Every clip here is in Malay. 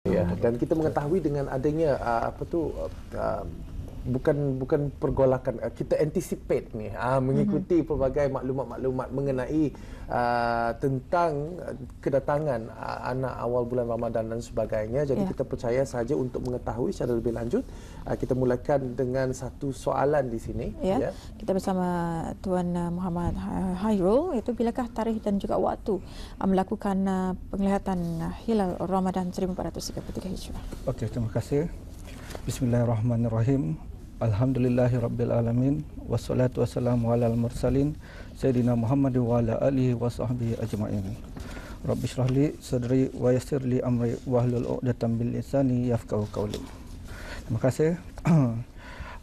Ya, dan kita mengetahui dengan adanya bukan pergolakan, kita anticipate ni mengikuti pelbagai maklumat-maklumat mengenai tentang kedatangan anak awal bulan Ramadan dan sebagainya. Jadi kita percaya saja untuk mengetahui secara lebih lanjut, kita mulakan dengan satu soalan di sini. Ya. Kita bersama Tuan Muhammad Hairul, iaitu bilakah tarikh dan juga waktu melakukan penglihatan hilal Ramadan 1433 Hijrah. Okey, terima kasih. Bismillahirrahmanirrahim. Alhamdulillahirabbil alamin wassalatu wassalamu alal mursalin sayyidina Muhammad wa ala alihi wa sahbihi ajmain. Rabbi shrah li sadri wa yassir li amri wahlul 'uqdatam min lisani yafqahu qawli. Terima kasih.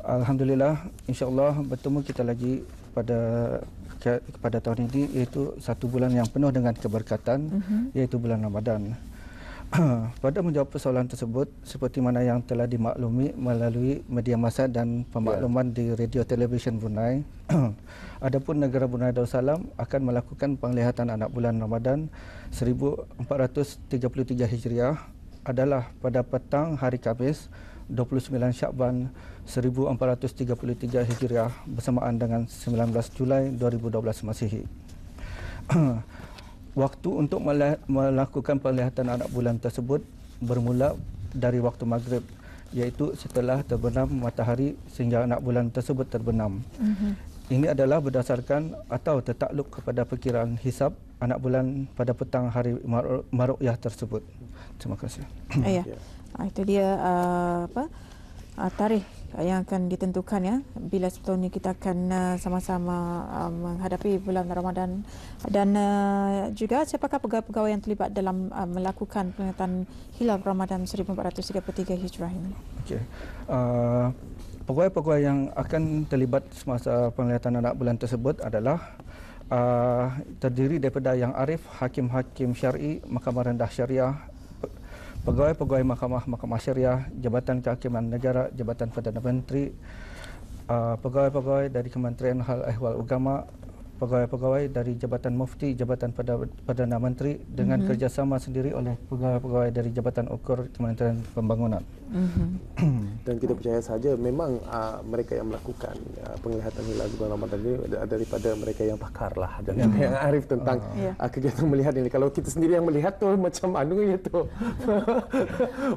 Alhamdulillah, insya-Allah bertemu kita lagi pada tahun ini, iaitu satu bulan yang penuh dengan keberkatan, iaitu bulan Ramadan. Pada menjawab persoalan tersebut, seperti mana yang telah dimaklumi melalui media massa dan pemakluman di radio televisyen Brunei, adapun negara Brunei Darussalam akan melakukan penglihatan anak bulan Ramadan 1433 Hijriah adalah pada petang hari Khamis 29 Syakban 1433 Hijriah bersamaan dengan 19 Julai 2012 Masihi. Waktu untuk melakukan penglihatan anak bulan tersebut bermula dari waktu maghrib, iaitu setelah terbenam matahari sehingga anak bulan tersebut terbenam. Ini adalah berdasarkan atau tertakluk kepada perkiraan hisab anak bulan pada petang hari Maruqyah tersebut. Terima kasih. Ya. Itu dia tarikh yang akan ditentukan, ya, bila sebetulnya ini kita akan sama-sama menghadapi bulan Ramadan, dan juga siapakah pegawai-pegawai yang terlibat dalam melakukan penglihatan hilal Ramadan 1433 Hijrah ini. Okey. Pegawai-pegawai yang akan terlibat semasa penglihatan anak bulan tersebut adalah terdiri daripada yang arif, hakim-hakim syar'i, mahkamah rendah syariah, pegawai-pegawai mahkamah syariah, Jabatan Kehakiman Negara, Jabatan Perdana Menteri, pegawai-pegawai dari Kementerian Hal Ehwal Agama, pegawai-pegawai dari Jabatan Mufti, Jabatan Perdana Menteri, dengan kerjasama sendiri oleh pegawai-pegawai dari Jabatan Ukur Kementerian Pembangunan. Dan kita percaya saja memang mereka yang melakukan penglihatan hilal bulan Ramadan ini daripada mereka yang pakar lah dan juga yang arif tentang kegiatan melihat ini. Kalau kita sendiri yang melihat tu macam tu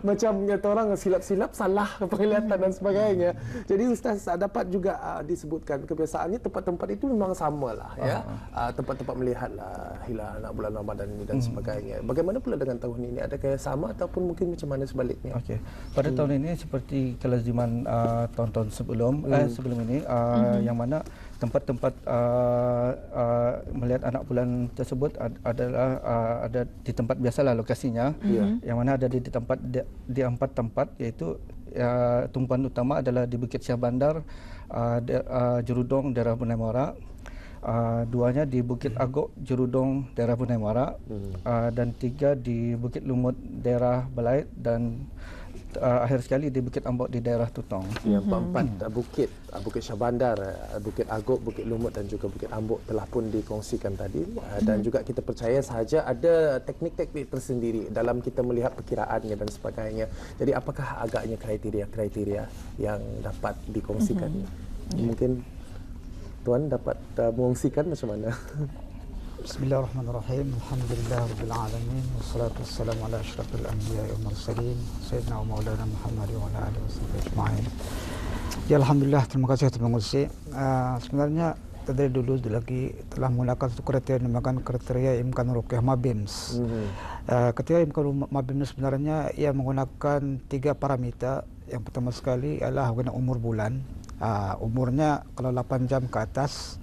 macam kata orang silap-silap salah penglihatan dan sebagainya. Jadi Ustaz dapat juga disebutkan kebiasaannya tempat-tempat itu memang samalah, ya, tempat-tempat melihatlah hilal anak bulan Ramadan ini dan sebagainya. Bagaimana pula dengan tahun ini? Adakah sama ataupun mungkin macam mana sebaliknya? Okey. Pada tahun ini seperti kelaziman tahun-tahun sebelum ini, yang mana tempat-tempat melihat anak bulan tersebut adalah ada di tempat biasalah lokasinya, yang mana ada di empat tempat, iaitu tumpuan utama adalah di Bukit Syah Bandar, Jerudong, daerah Brunei Muara. Duanya di Bukit Agok, Jerudong, daerah Brunei Muara, dan tiga di Bukit Lumut, daerah Belait, dan akhir sekali di Bukit Ambok di daerah Tutong. Ya, empat bukit, Bukit Syah Bandar, Bukit Agok, Bukit Lumut dan juga Bukit Ambok telah pun dikongsikan tadi, dan juga kita percaya sahaja ada teknik-teknik tersendiri dalam kita melihat perkiraannya dan sebagainya. Jadi apakah agaknya kriteria-kriteria yang dapat dikongsikan? Mungkin Tuan dapat mengongsikan macam mana? Bismillahirrahmanirrahim. Alhamdulillahirabbil alamin wassalatu wassalamu ala asyrafil anbiya'i wal mursalin sayyidina wa maulana Muhammad wa ala alihi wasahbihi ajma'in. Ya, alhamdulillah, terima kasih Tuan Pengurusi. Sebenarnya dari dulu lagi telah menggunakan satu kriteria dinamakan kriteria Imkan Ruqyah Mabims. Kriteria Imkan Mabims sebenarnya ia menggunakan 3 parameter. Yang pertama sekali adalah umur bulan. Umurnya kalau 8 jam ke atas,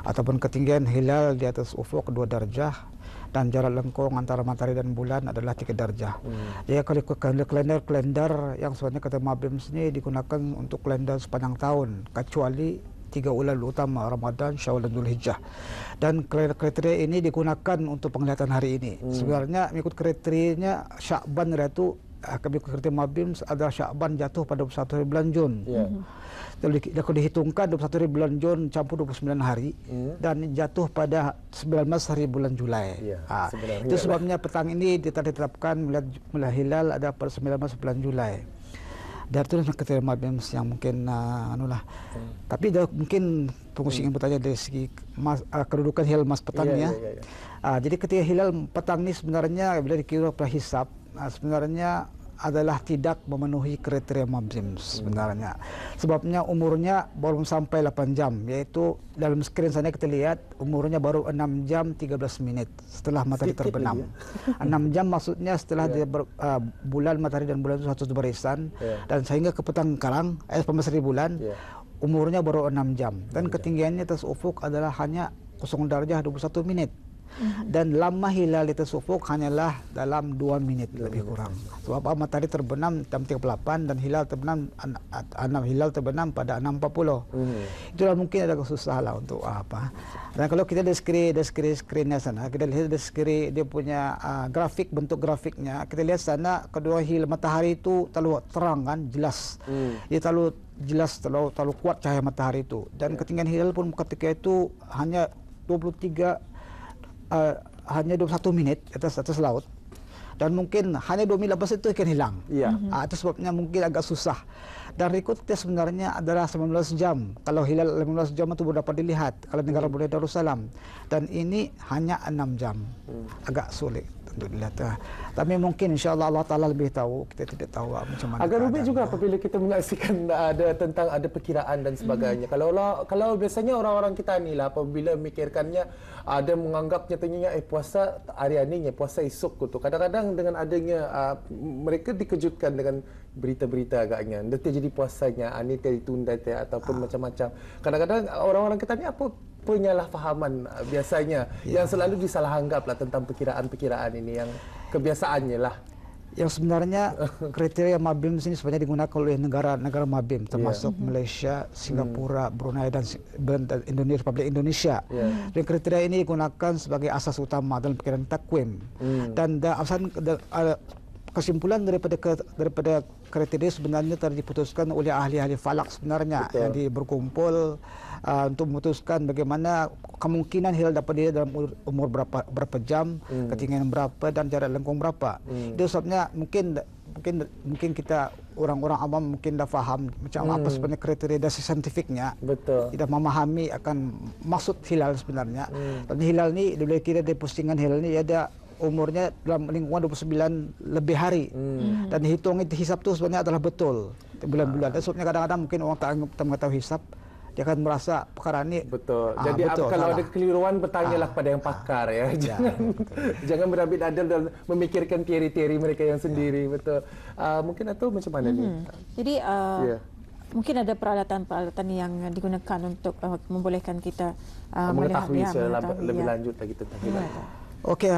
ataupun ketinggian hilal di atas ufuk 2 darjah, dan jarak lengkung antara matahari dan bulan adalah 3 darjah. Jadi kalau kalender yang sebenarnya kata Mabims ini digunakan untuk kalender sepanjang tahun, kecuali 3 bulan utama Ramadan, Syawal dan Dzulhijjah. Dan kriteria ini digunakan untuk penglihatan hari ini. Sebenarnya mengikut kriterianya Syakban itu kriteria Mabim adalah Syakban jatuh pada 21 hari bulan Jun. Kalau dihitungkan 21 hari bulan Jun campur 29 hari dan jatuh pada 19 hari bulan Julai. Itu sebabnya petang ini ditetapkan melihat hilal ada pada 19 bulan Julai. Dan itu kriteria Mabim yang mungkin Tapi mungkin pengusi ingin bertanya dari segi kedudukan hilal mas petangnya. Jadi ketika hilal petang ini sebenarnya bila dikira pada hisab sebenarnya adalah tidak memenuhi kriteria Mabim sebenarnya. Sebabnya umurnya baru sampai 8 jam, yaitu dalam skrin sana kita lihat umurnya baru 6 jam 13 menit setelah matahari terbenam. 6 jam maksudnya setelah bulan, matahari dan bulan itu satu barisan dan sehingga ke petang karang pembesari bulan umurnya baru 6 jam dan ketinggiannya atas ufuk adalah hanya 0 darjah 21 menit. Dan lama hilal di atas ufuk hanyalah dalam 2 menit lebih kurang. Sebab matahari terbenam jam 38 dan hilal terbenam pada 6.40. Itulah mungkin ada kesusahan untuk apa. Dan kalau kita screennya sana, kita lihat dia punya grafik, bentuk grafiknya. Kita lihat sana kedua hilal matahari itu terlalu terang kan, jelas. Dia terlalu jelas, terlalu kuat cahaya matahari itu. Dan ketinggian hilal pun ketika itu hanya 21 menit atas laut dan mungkin hanya 2 menit lepas itu ikan hilang. Itu sebabnya mungkin agak susah. Dan rekodnya sebenarnya adalah 19 jam. Kalau hilal 15 jam itu baru dapat dilihat kalau negara Brunei Darussalam. Dan ini hanya 6 jam. Agak sulit untuk dilihat. Tapi mungkin insya-Allah Allah Taala lebih tahu. Kita tidak tahu macam mana. Agak rumit juga apabila kita menyaksikan ada perkiraan dan sebagainya. Kalau biasanya orang-orang kita ni lah apabila memikirkannya ada menganggap nyatanya puasa hari ini puasa esok tu. Kadang-kadang dengan adanya mereka dikejutkan dengan berita-berita agaknya. Dia terjadi puasanya, ini ditunda ataupun macam-macam. Kadang-kadang orang-orang kita ni apa penyalahfahaman biasanya yang selalu disalahanggaplah tentang perkiraan-perkiraan ini yang kebiasaannya lah. Yang sebenarnya kriteria Mabim sini sebenarnya digunakan oleh negara-negara Mabim termasuk Malaysia, Singapura, Brunei dan Indonesia, Republik Indonesia. Dan kriteria ini digunakan sebagai asas utama dalam perkiraan takwim. Dan kesimpulan daripada kriteria sebenarnya telah diputuskan oleh ahli-ahli falak sebenarnya yang berkumpul untuk memutuskan bagaimana kemungkinan hilal dapat dilihat dalam umur berapa jam, ketinggian berapa dan jarak lengkung berapa. Itu sebabnya mungkin kita orang-orang awam mungkin dah faham macam apa sebenarnya kriteria dasar saintifiknya. Tidak memahami akan maksud hilal sebenarnya. Dan hilal ni bila kira dia postingan hilal ni ada umurnya dalam lingkungan 29 lebih hari. Dan hitung itu hisap tu sebenarnya adalah betul bulan-bulan. Dan sebabnya kadang-kadang mungkin orang tak mengetahui hisap, dia akan merasa perkara ini Jadi kalau ada kekeliruan bertanyalah kepada yang pakar ya. Jangan berabit adil dan memikirkan teori-teori mereka yang sendiri. Mungkin atau macam mana ni? Jadi mungkin ada peralatan-peralatan yang digunakan untuk membolehkan kita mengetahui lebih lanjut lagi tentang hilal. Okey,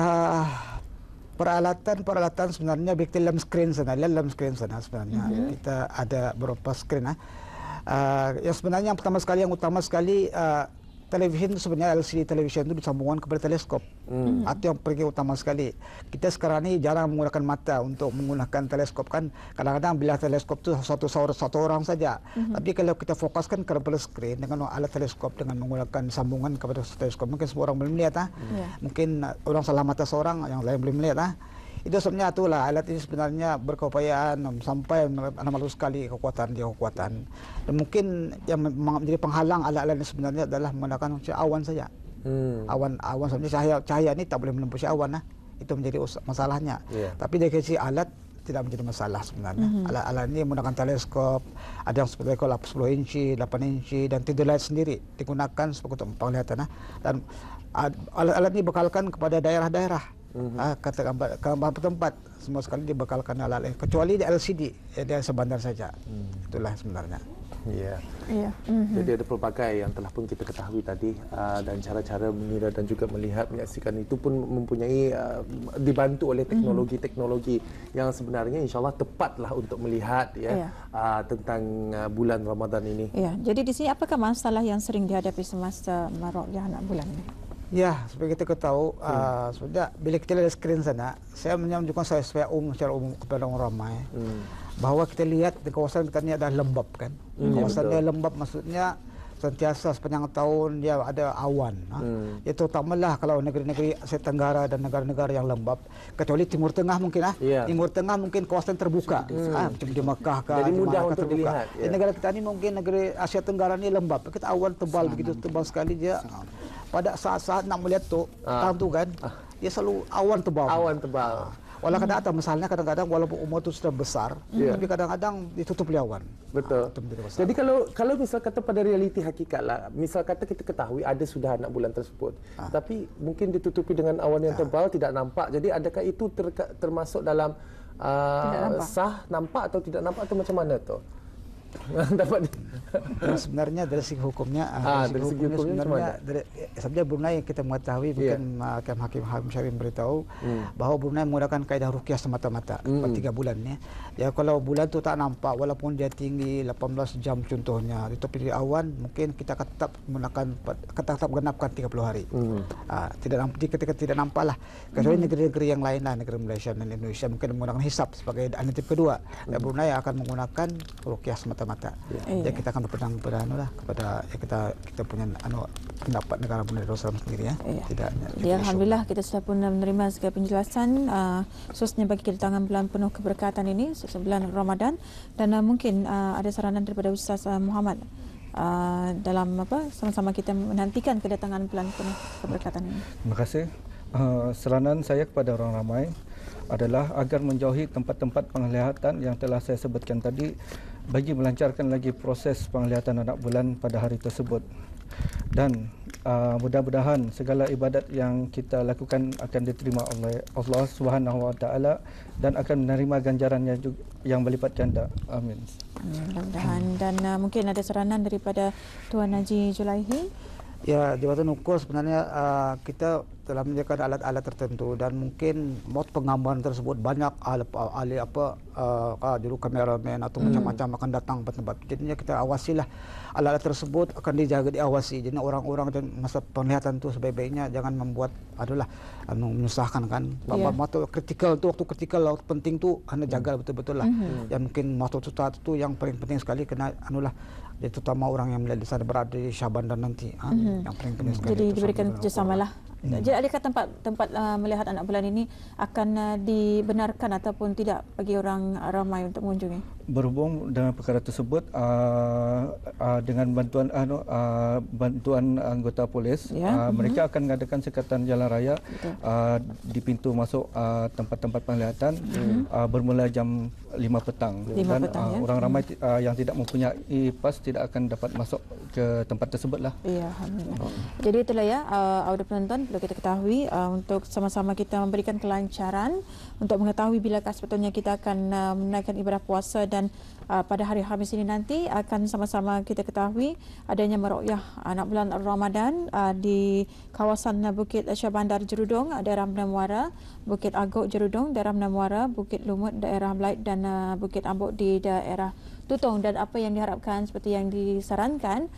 peralatan sebenarnya dalam skrin sana sebenarnya kita ada beberapa skrin. Yang sebenarnya yang utama sekali televisyen itu sebenarnya LCD televisyen itu disambungkan kepada teleskop. Itu yang paling utama sekali. Kita sekarang ini jarang menggunakan mata untuk menggunakan teleskop kan. Kadang-kadang bila teleskop itu satu orang saja. Tapi kalau kita fokuskan kepada skrin dengan alat teleskop dengan menggunakan sambungan kepada teleskop, mungkin semua orang boleh melihat. Mungkin orang salah mata seorang, yang lain boleh melihat. Itu sebenarnya itulah alat ini sebenarnya berkeupayaan sampai 600 kali kekuatan. Dan mungkin yang menjadi penghalang alat-alat ini sebenarnya adalah menggunakan awan saja. Awan sebenarnya cahaya ini tak boleh menembus awan. Itu menjadi masalahnya. Tapi dari sisi alat tidak menjadi masalah sebenarnya. Alat-alat ini menggunakan teleskop, ada yang seperti 10 inci, 8 inci dan tidurlight sendiri digunakan sebagai untuk penglihatan. Dan alat-alat ini bekalkan kepada daerah-daerah. Kata gambar tempat semua sekali dibekalkan alat kecuali di LCD dia sebandar saja. Itulah sebenarnya. Jadi ada pelbagai yang telah pun kita ketahui tadi dan cara-cara mengira dan juga melihat menyaksikan itu pun mempunyai dibantu oleh teknologi-teknologi yang sebenarnya insya-Allah tepatlah untuk melihat tentang bulan Ramadan ini. Jadi di sini apakah masalah yang sering dihadapi semasa Marokyah anak bulan ini? Ya, seperti kita tahu, sudah bila kita lihat skrin sana, saya menunjukkan saya secara umum kepada orang ramai bahwa kita lihat di kawasan kita ini ada lembap kan. Kawasannya lembap maksudnya sentiasa sepanjang tahun dia ada awan. Itu terutamalah kalau negeri-negeri Asia Tenggara dan negara-negara yang lembap, kecuali Timur Tengah mungkin Timur Tengah mungkin kawasan terbuka, macam di Makkah kah, jadi mudah untuk terbuka. dilihat. Di negara kita ini mungkin negeri Asia Tenggara ini lembap, kita awan tebal begitu tebal sekali dia. Pada saat-saat nak melihat tu, tu kan, dia selalu awan tebal. Awan tebal. Walau kadang-kadang, misalnya kadang-kadang walaupun umur itu sudah besar, tapi kadang-kadang ditutup oleh awan. Betul. Jadi kalau misal kata pada realiti hakikat lah, misal kata kita ketahui ada sudah anak bulan tersebut, tapi mungkin ditutupi dengan awan yang tebal, tidak nampak. Jadi adakah itu termasuk dalam sah, nampak atau tidak nampak atau macam mana tu? Dapat sebenarnya dari segi hukumnya, dari segi hukumnya sebenarnya Brunei kita mengetahui bukan hakim syar'i beritahu bahawa Brunei menggunakan kaedah ruqyah semata-mata 3 bulan ya. Ya kalau bulan tu tak nampak walaupun dia tinggi 18 jam contohnya ditutupi awan, mungkin kita akan tetap menggunakan tetap genapkan 30 hari. Tidak nampak ketika tidak nampak lah. Kecuali negeri-negeri yang lain lah, negeri Malaysia dan Indonesia mungkin menggunakan hisab sebagai alternatif kedua. Dan Brunei akan menggunakan ruqyah semata-mata. Ya kita akan berpegang kepada kita punya pendapat negara Brunei Darussalam sendiri ya. Tidak. Ya, alhamdulillah kita sudah pun menerima segala penjelasan khususnya bagi kedatangan bulan penuh keberkatan ini bulan Ramadan, dan mungkin ada saranan daripada Ustaz Muhammad dalam sama-sama kita menantikan kedatangan bulan penuh keberkatan ini. Terima kasih. Saranan saya kepada orang ramai adalah agar menjauhi tempat-tempat penglihatan yang telah saya sebutkan tadi bagi melancarkan lagi proses penglihatan anak bulan pada hari tersebut. Dan mudah-mudahan segala ibadat yang kita lakukan akan diterima oleh Allah Subhanahu Wa Taala dan akan menerima ganjarannya yang berlipat ganda. Amin. Mudah-mudahan. Dan mungkin ada saranan daripada Tuan Haji Julaihi. Ya, Jabatan Ukur sebenarnya kita telah menyediakan alat-alat tertentu dan mungkin mod penggambaran tersebut banyak ahli juru kameramen atau macam-macam akan datang ke tempat. Jadinya kita awasilah alat-alat tersebut akan dijaga, diawasi. Jadi orang-orang dan masa penglihatan itu sebaik-baiknya jangan membuat menyusahkan kan. Waktu kritikal tu, waktu kritikal, waktu penting tu anda jaga betul-betul lah. Yang mungkin waktu itu yang paling penting sekali kena terutama orang yang melihat di sana berada di Syaban dan nanti yang paling penting sekali. Jadi diberikan kerjasamalah. Jadi adakah tempat melihat anak bulan ini akan dibenarkan ataupun tidak bagi orang ramai untuk mengunjungi? Berhubung dengan perkara tersebut, dengan bantuan anggota polis, mereka akan mengadakan sekatan jalan raya di pintu masuk tempat-tempat penglihatan bermula jam 5 petang. Orang ramai yang tidak mempunyai pas tidak akan dapat masuk ke tempat tersebut lah. Ya, alhamdulillah. Jadi itulah ya, audio penonton perlu kita ketahui untuk sama-sama kita memberikan kelancaran untuk mengetahui bilakah sebetulnya kita akan menunaikan ibadah puasa, dan pada hari Khamis ini nanti akan sama-sama kita ketahui adanya meruqyah anak bulan Ramadan di kawasan Bukit Syahbandar Jerudong, daerah Menara Muara, Bukit Agok Jerudong, daerah Menara Muara, Bukit Lumut, daerah Belait, dan Bukit Ambok di daerah Tutong. Dan apa yang diharapkan seperti yang disarankan,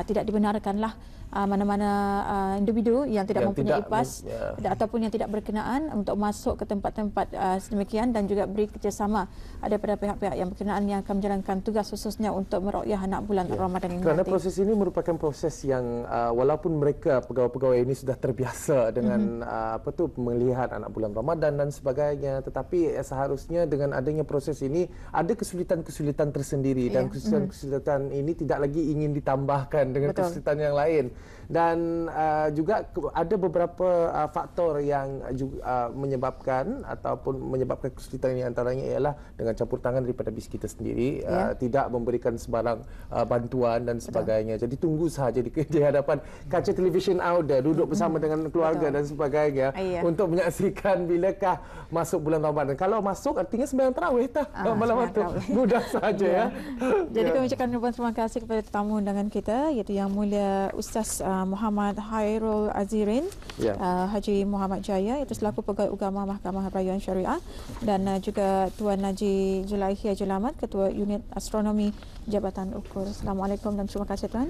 tidak dibenarkanlah mana-mana individu yang tidak mempunyai PAS ataupun yang tidak berkenaan untuk masuk ke tempat-tempat sedemikian, dan juga beri kerjasama daripada pihak-pihak yang berkenaan yang akan menjalankan tugas khususnya untuk meruqyah anak bulan Ramadan ini. Kerana proses ini merupakan proses yang walaupun mereka pegawai-pegawai ini sudah terbiasa dengan melihat anak bulan Ramadan dan sebagainya, tetapi seharusnya dengan adanya proses ini ada kesulitan-kesulitan tersendiri, dan kesulitan-kesulitan ini tidak lagi ingin ditambahkan dengan kesulitan yang lain. Dan juga ada beberapa faktor yang juga menyebabkan kesulitan ini, antaranya ialah dengan campur tangan daripada BIS kita sendiri, tidak memberikan sebarang bantuan dan sebagainya. Jadi tunggu sahaja di hadapan kaca televisyen Auda, duduk bersama dengan keluarga dan sebagainya untuk menyaksikan bilakah masuk bulan Ramadan. Kalau masuk artinya sembahyang tarawih malam itu. Mudah saja ya. Jadi kami ucapkan terima kasih kepada tetamu undangan kita, iaitu Yang Mulia Ustaz Muhammad Hairul Azirin, Haji Muhammad Jaya, itu selaku Pegawai Ugama Mahkamah Rayuan Syariah, dan juga Tuan Haji Julaihi Haji Lamat, Ketua Unit Astronomi Jabatan Ukur. Assalamualaikum dan terima kasih Tuan.